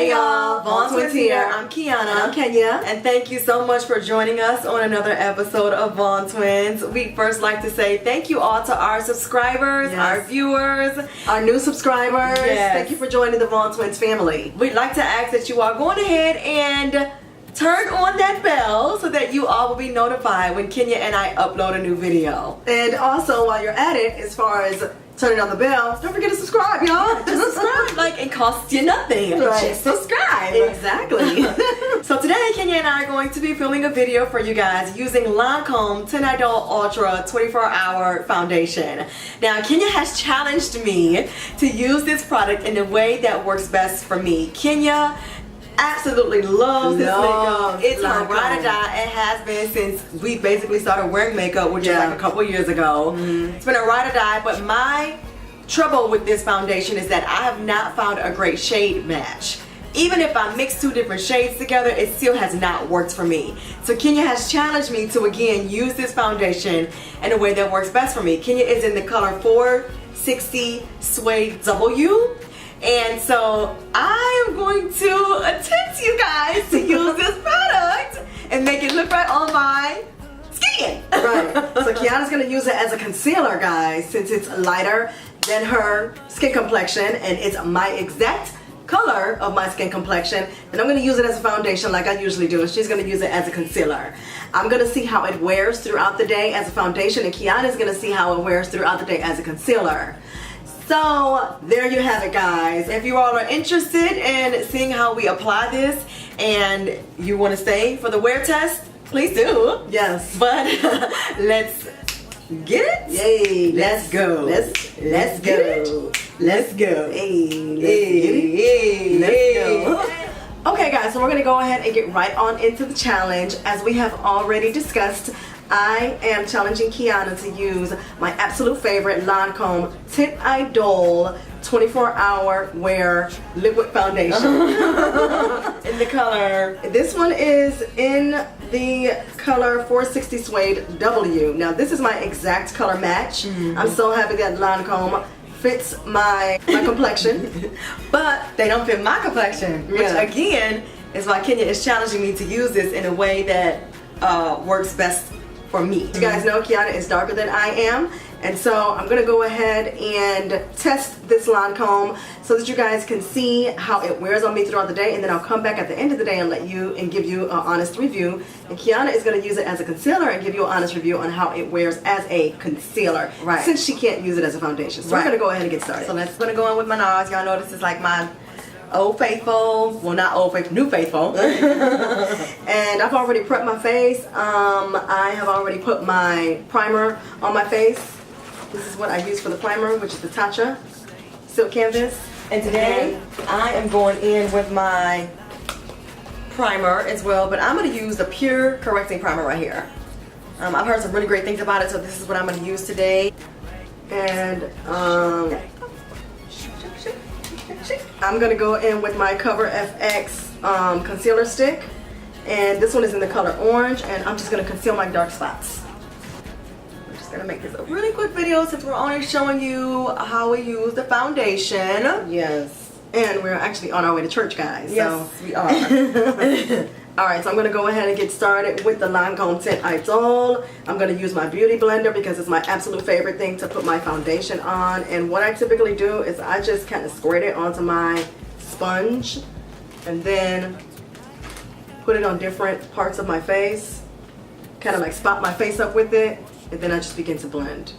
Hey y'all, Vaughn Twins here. I'm Kiana. And I'm Kenya. And thank you so much for joining us on another episode of Vaughn Twins. We'd first like to say thank you all to our subscribers, our viewers, our new subscribers. Yes. Thank you for joining the Vaughn Twins family. We'd like to ask that you are going ahead and turn on that bell so that you all will be notified when Kenya and I upload a new video. And also, while you're at it, as far as turning on the bell, don't forget to subscribe, y'all. Just subscribe. Like, it costs you nothing. Right. Just subscribe. Exactly. So today, Kenya and I are going to be filming a video for you guys using Lancome Teint Idole Ultra 24-Hour Foundation. Now, Kenya has challenged me to use this product in a way that works best for me. Kenya absolutely loves this makeup. It's her ride or die. It has been since we basically started wearing makeup, which is like a couple years ago. It's been a ride or die, but my trouble with this foundation is that I have not found a great shade match. Even if I mix two different shades together, it still has not worked for me. So Kenya has challenged me to again use this foundation in a way that works best for me. Kenya is in the color 460 Suede W. And so I am going to attempt, you guys, to use this product and make it look right on my skin. Right. So Kiana's going to use it as a concealer, guys, since it's lighter than her skin complexion and it's my exact color of my skin complexion. And I'm going to use it as a foundation like I usually do. And she's going to use it as a concealer. I'm going to see how it wears throughout the day as a foundation, and Kiana's going to see how it wears throughout the day as a concealer. So there you have it, guys. If you all are interested in seeing how we apply this and you want to stay for the wear test, please do. Yes. But let's get it. Yay. Let's go. Let's go. Let's go. Hey. Let's go. Okay, guys, so we're going to go ahead and get right on into the challenge. As we have already discussed, I am challenging Kiana to use my absolute favorite Lancome Teint Idole 24-Hour Wear Liquid Foundation. In the color. This one is in the color 460 Suede W. Now, this is my exact color match. I'm so happy that Lancome fits my complexion. But they don't fit my complexion, which again is why Kenya is challenging me to use this in a way that works best for me. You guys know Kiana is darker than I am, and so I'm gonna go ahead and test this Lancome so that you guys can see how it wears on me throughout the day, and then I'll come back at the end of the day and give you an honest review. And Kiana is gonna use it as a concealer and give you an honest review on how it wears as a concealer, since she can't use it as a foundation. So we're gonna go ahead and get started. So let's gonna go in with my NARS. Y'all know this is like my Old Faithful, well not Old Faithful, New Faithful. And I've already prepped my face. I have already put my primer on my face. This is what I use for the primer, which is the Tatcha Silk Canvas. And today I am going in with my primer as well, but I'm going to use the Pure Correcting Primer right here. I've heard some really great things about it, so this is what I'm going to use today. And I'm going to go in with my Cover FX concealer stick, and this one is in the color orange, and I'm just going to conceal my dark spots. I'm just going to make this a really quick video since we're only showing you how we use the foundation. Yes. And we're actually on our way to church, guys. Yes, we are. Alright, so I'm going to go ahead and get started with the Lancome Teint Idole. I'm going to use my beauty blender because it's my absolute favorite thing to put my foundation on. And what I typically do is I just kind of squirt it onto my sponge and then put it on different parts of my face. Kind of like spot my face up with it, and then I just begin to blend.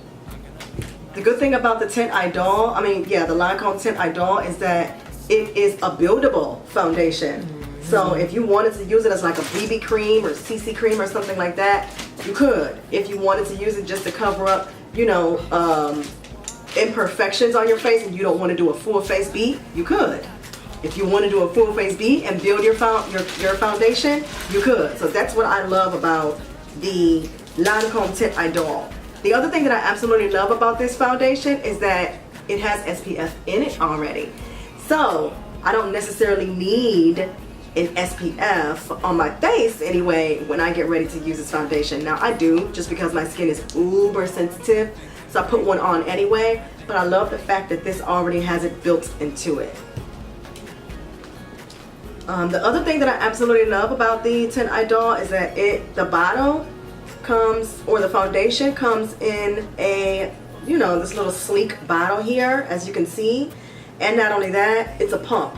The good thing about the Teint Idole, the Lancome Teint Idole, is that it is a buildable foundation. So if you wanted to use it as like a BB cream or CC cream or something like that, you could. If you wanted to use it just to cover up, you know, imperfections on your face and you don't want to do a full face beat, you could. If you want to do a full face beat and build your foundation, you could. So that's what I love about the Lancome Teint Idole. The other thing that I absolutely love about this foundation is that it has SPF in it already. So I don't necessarily need an SPF on my face anyway when I get ready to use this foundation. Now I do, just because my skin is uber sensitive, so I put one on anyway, but I love the fact that this already has it built into it. The other thing that I absolutely love about the Teint Idole is that the bottle comes, or the foundation comes in a, you know, this little sleek bottle here, as you can see. And not only that, it's a pump.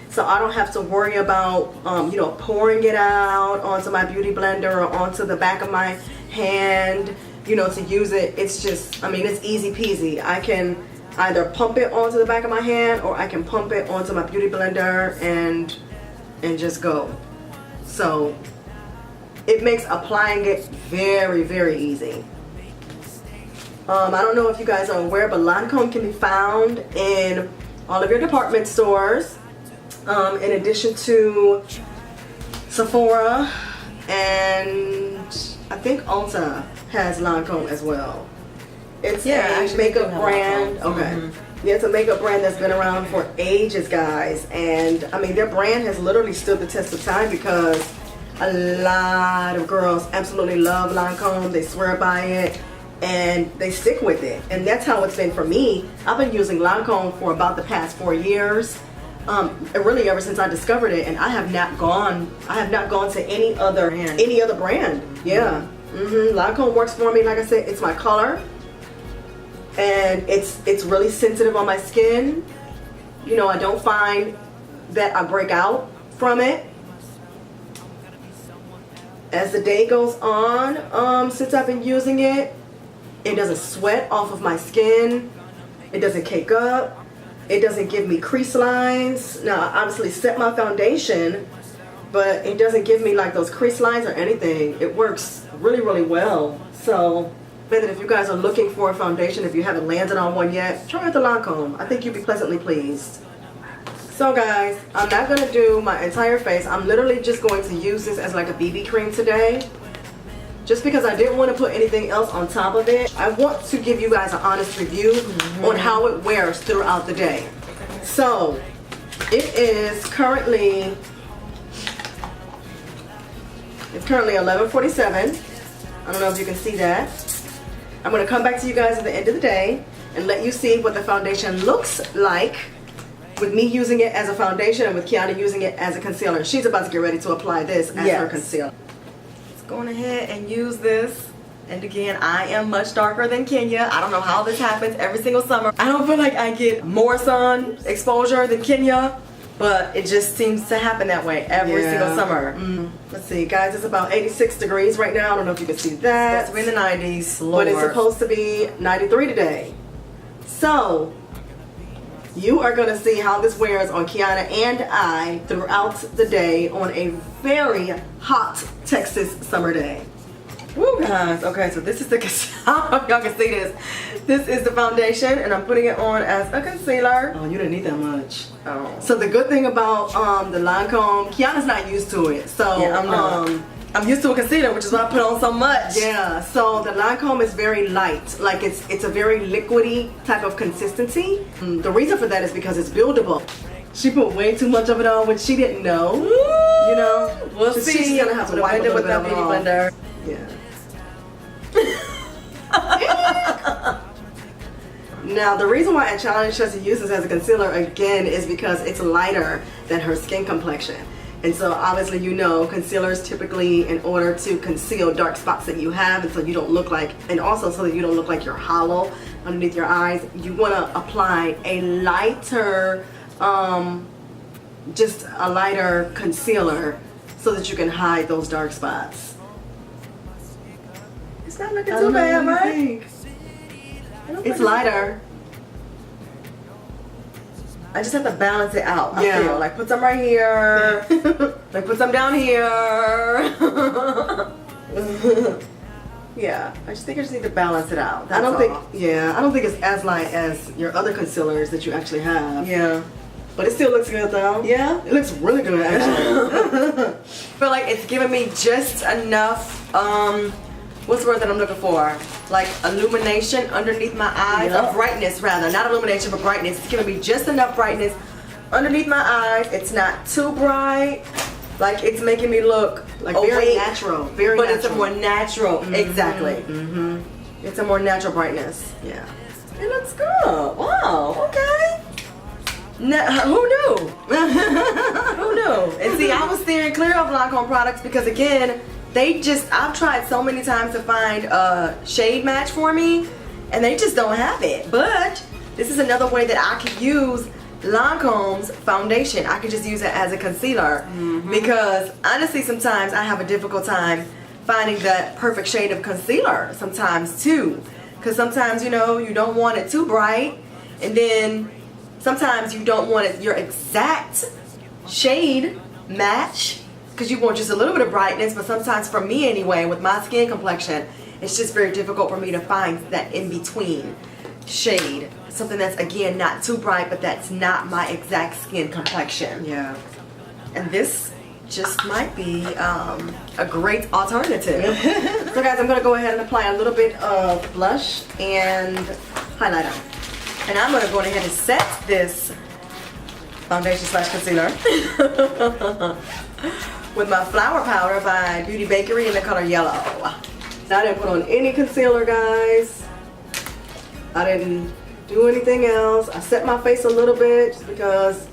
So I don't have to worry about, you know, pouring it out onto my beauty blender or onto the back of my hand, you know, to use it. It's just, I mean, it's easy peasy. I can either pump it onto the back of my hand, or I can pump it onto my beauty blender and just go. So it makes applying it very, very easy. I don't know if you guys are aware, but Lancome can be found in all of your department stores, in addition to Sephora, and I think Ulta has Lancome as well. It's a makeup brand. Okay. Yeah, it's a makeup brand that's been around for ages, guys. And I mean, their brand has literally stood the test of time because a lot of girls absolutely love Lancome. They swear by it and they stick with it. And that's how it's been for me. I've been using Lancome for about the past 4 years. Really ever since I discovered it, and I have not gone to any other brand. Yeah. Lancome works for me. Like I said, it's my color. And it's really sensitive on my skin. You know, I don't find that I break out from it. As the day goes on, since I've been using it, it doesn't sweat off of my skin. It doesn't cake up. It doesn't give me crease lines. Now, I obviously set my foundation, but it doesn't give me like those crease lines or anything. It works really, really well. So if you guys are looking for a foundation, if you haven't landed on one yet, try out the Lancome. I think you'll be pleasantly pleased. So guys, I'm not going to do my entire face. I'm literally just going to use this as like a BB cream today. Just because I didn't want to put anything else on top of it. I want to give you guys an honest review on how it wears throughout the day. So, it is currently 11:47. I don't know if you can see that. I'm going to come back to you guys at the end of the day and let you see what the foundation looks like with me using it as a foundation and with Kiana using it as a concealer. She's about to get ready to apply this as her concealer. Let's go on ahead and use this. And again, I am much darker than Kenya. I don't know how this happens every single summer. I don't feel like I get more sun exposure than Kenya, but it just seems to happen that way every single summer. Let's see, guys, it's about 86 degrees right now. I don't know if you can see that. It's supposed to be in the 90s, Lord. But it's supposed to be 93 today. So, you are going to see how this wears on Kiana and I throughout the day on a very hot Texas summer day. Woo, guys. Okay, so this is the, I don't know if y'all can see this. This is the foundation, and I'm putting it on as a concealer. Oh, you didn't need that much. Oh. So the good thing about the Lancome, Kiana's not used to it. So yeah, I'm used to a concealer, which is why I put on so much. Yeah, so the Lancome is very light. Like it's a very liquidy type of consistency. The reason for that is because it's buildable. She put way too much of it on, which she didn't know. Ooh, you know? We'll see. She's gonna have to wipe it with that beauty blender. Yeah. Now, the reason why I challenged her to use this as a concealer again is because it's lighter than her skin complexion. And so obviously, you know, concealers typically, in order to conceal dark spots that you have, and so you don't look like, and also so that you don't look like you're hollow underneath your eyes, you want to apply a lighter, just a lighter concealer so that you can hide those dark spots. It's not looking too bad, right? It's lighter. I just have to balance it out. I feel like put some right here, like put some down here. Yeah, I just think I just need to balance it out. I don't think it's as light as your other concealers that you actually have. Yeah, but it still looks good though. Yeah, it looks really good actually. I feel like it's giving me just enough. What's the word that I'm looking for? Like illumination underneath my eyes. Or brightness rather. Not illumination, but brightness. It's giving me just enough brightness underneath my eyes. It's not too bright. Like it's making me look like very natural. Very natural. But it's a more natural. Exactly. It's a more natural brightness. Yeah. It looks good. Wow. Okay. Who knew? Who knew? And steering clear of Lancome products because again, I've tried so many times to find a shade match for me and they just don't have it. But this is another way that I could use Lancome's foundation. I could just use it as a concealer because honestly sometimes I have a difficult time finding that perfect shade of concealer sometimes too. Because sometimes, you know, you don't want it too bright, and then sometimes you don't want it your exact shade match because you want just a little bit of brightness. But sometimes for me anyway, with my skin complexion, it's just very difficult for me to find that in-between shade. Something that's, again, not too bright, but that's not my exact skin complexion. Yeah. And this just might be a great alternative. So guys, I'm going to go ahead and apply a little bit of blush and highlighter. And I'm going to go ahead and set this foundation slash concealer with my flower powder by Beauty Bakery in the color yellow. Now, I didn't put on any concealer, guys. I didn't do anything else. I set my face a little bit just because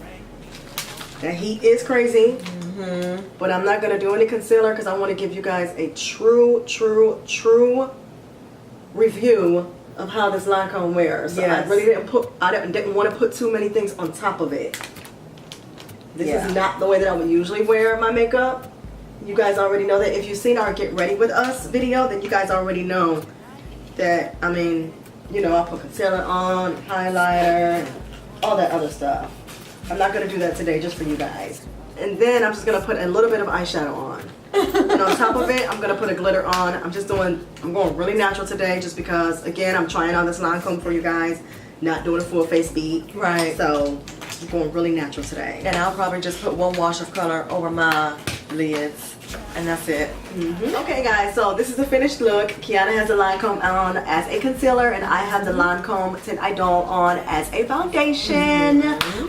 the heat is crazy. But I'm not going to do any concealer because I want to give you guys a true review of how this Lancome wears. So Yes. I really didn't want to put too many things on top of it. This is not the way that I would usually wear my makeup. You guys already know that. If you've seen our Get Ready With Us video, then you guys already know that, I mean, you know, I put concealer on, highlighter, all that other stuff. I'm not going to do that today just for you guys. And then I'm just going to put a little bit of eyeshadow on. And on top of it, I'm going to put a glitter on. I'm going really natural today just because, again, I'm trying on this Lancome for you guys. Not doing a full face beat. Right. So, I'm going really natural today. And I'll probably just put one wash of color over my lids. And that's it. Okay guys, so this is the finished look. Kiana has the Lancome on as a concealer and I have the Lancome Teint Idole on as a foundation.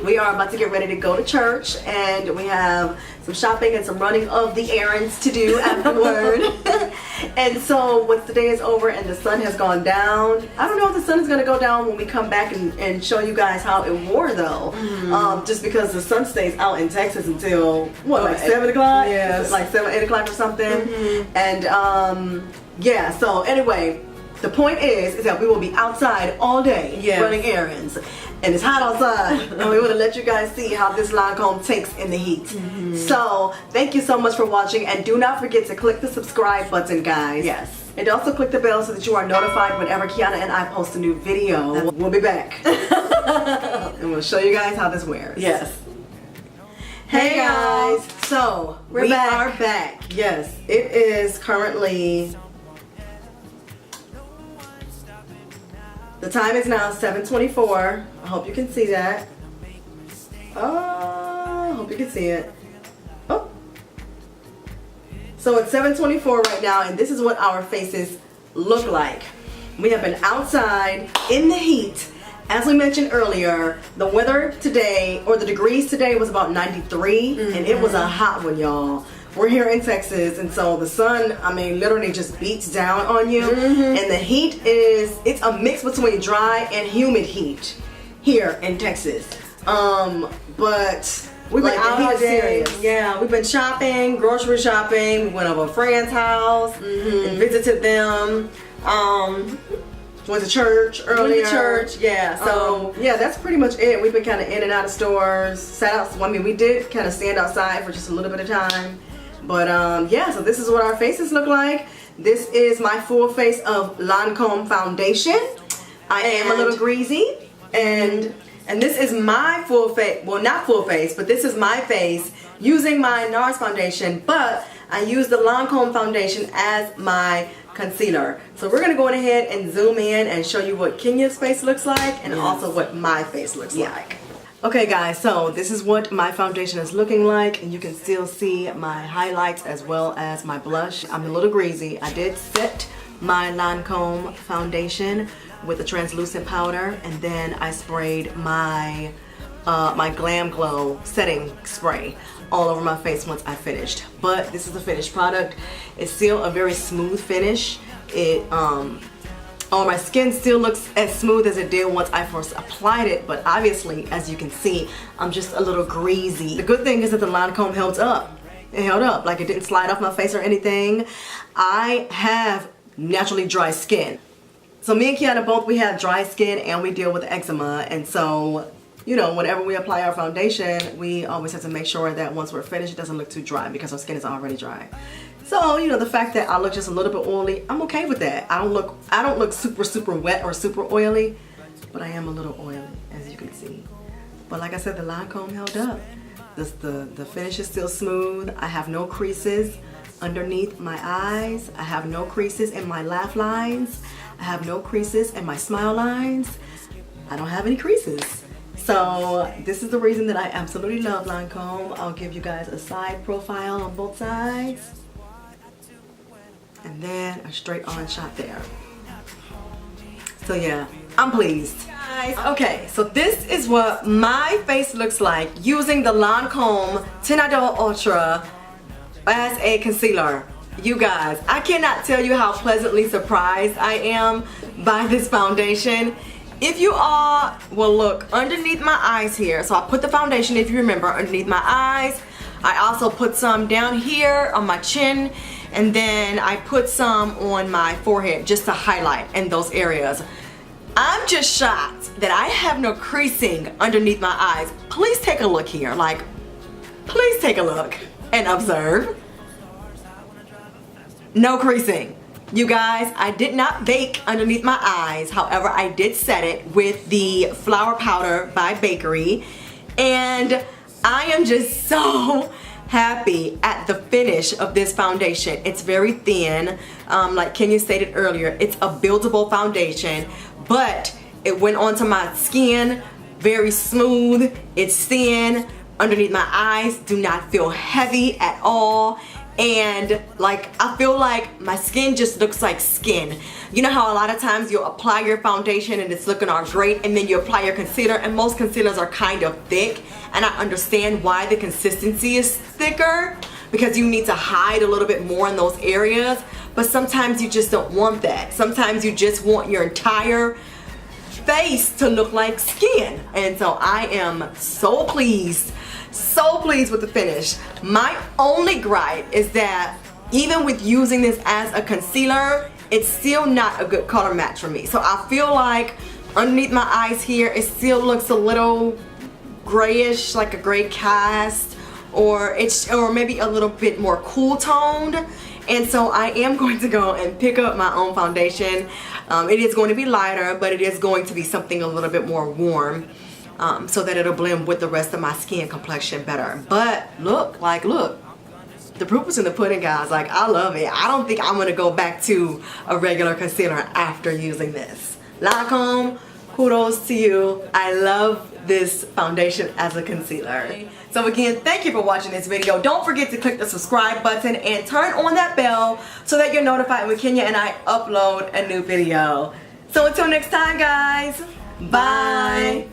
We are about to get ready to go to church and we have some shopping and some running of the errands to do afterward. And so once the day is over and the sun has gone down, I don't know if the sun is going to go down when we come back and show you guys how it wore though. Just because the sun stays out in Texas until what, like 7 o'clock? Yes. Like 7, 8 o'clock or something. And yeah, so anyway, the point is that we will be outside all day running errands. And it's hot outside, and we want to let you guys see how this Lancome takes in the heat. So, thank you so much for watching, and do not forget to click the subscribe button, guys. Yes. And also click the bell so that you are notified whenever Kiana and I post a new video. We'll be back. And we'll show you guys how this wears. Yes. Hey guys, so we back. are back. Yes, it is currently, the time is now 7:24. I hope you can see that. Oh, I hope you can see it. Oh. So it's 7:24 right now, and this is what our faces look like. We have been outside in the heat. As we mentioned earlier, the weather today, or the degrees today, was about 93, and it was a hot one, y'all. We're here in Texas, and so the sun, I mean, literally just beats down on you. And the heat it's a mix between dry and humid heat here in Texas. But we've been out all day. Yeah, we've been shopping, grocery shopping. We went over a friend's house and visited them. Went to church earlier. Went to church, yeah. So yeah, that's pretty much it. We've been kind of in and out of stores. Sat out. I mean, we did kind of stand outside for just a little bit of time. But yeah, so this is what our faces look like. This is my full face of Lancome foundation. I am a little greasy, and this is my full face. Well, not full face, but this is my face using my NARS foundation. But I use the Lancome foundation as my concealer. So we're gonna go ahead and zoom in and show you what Kenya's face looks like, and also what my face looks like. Okay guys, so this is what my foundation is looking like, and you can still see my highlights as well as my blush. I'm a little greasy. I did set my Lancome foundation with a translucent powder, and then I sprayed my my Glam Glow setting spray all over my face once I finished. But this is the finished product. It's still a very smooth finish. My skin still looks as smooth as it did once I first applied it, but obviously, as you can see, I'm just a little greasy. The good thing is that the Lancome held up. It held up, like it didn't slide off my face or anything. I have naturally dry skin. So me and Kiana both, we have dry skin and we deal with eczema. And so, you know, whenever we apply our foundation, we always have to make sure that once we're finished, it doesn't look too dry because our skin is already dry. So, you know, the fact that I look just a little bit oily, I'm okay with that. I don't look super wet or super oily, but I am a little oily, as you can see. But like I said, the Lancome held up. The finish is still smooth. I have no creases underneath my eyes. I have no creases in my laugh lines. I have no creases in my smile lines. I don't have any creases. So this is the reason that I absolutely love Lancome. I'll give you guys a side profile on both sides. And then a straight on shot there. So yeah, I'm pleased. Guys, okay, so this is what my face looks like using the Lancome Teint Idole Ultra as a concealer. You guys, I cannot tell you how pleasantly surprised I am by this foundation. If you all will look underneath my eyes here, so I put the foundation, if you remember, underneath my eyes. I also put some down here on my chin, and then I put some on my forehead just to highlight in those areas. I'm just shocked that I have no creasing underneath my eyes. Please take a look here, like, please take a look and observe. No creasing. You guys, I did not bake underneath my eyes. However, I did set it with the flour powder by Bakery, and I am just so happy at the finish of this foundation. It's very thin, like Kenya stated earlier. It's a buildable foundation, but it went onto my skin very smooth. It's thin. Underneath my eyes do not feel heavy at all. And like, I feel like my skin just looks like skin. You know how a lot of times you'll apply your foundation and it's looking all great, and then you apply your concealer, and most concealers are kind of thick, and I understand why the consistency is thicker, because you need to hide a little bit more in those areas, but sometimes you just don't want that. Sometimes you just want your entire face to look like skin. And so I am so pleased with the finish. My only gripe is that even with using this as a concealer, it's still not a good color match for me. So I feel like underneath my eyes here, it still looks a little grayish, like a gray cast, or maybe a little bit more cool toned. And so I am going to go and pick up my own foundation. It is going to be lighter, but it is going to be something a little bit more warm, so that it'll blend with the rest of my skin complexion better. But look, the proof is in the pudding, guys. Like, I love it. I don't think I'm gonna go back to a regular concealer after using this. Lancome, kudos to you. I love this foundation as a concealer. So again, thank you for watching this video. Don't forget to click the subscribe button and turn on that bell so that you're notified when Kenya and I upload a new video. So until next time, guys, bye.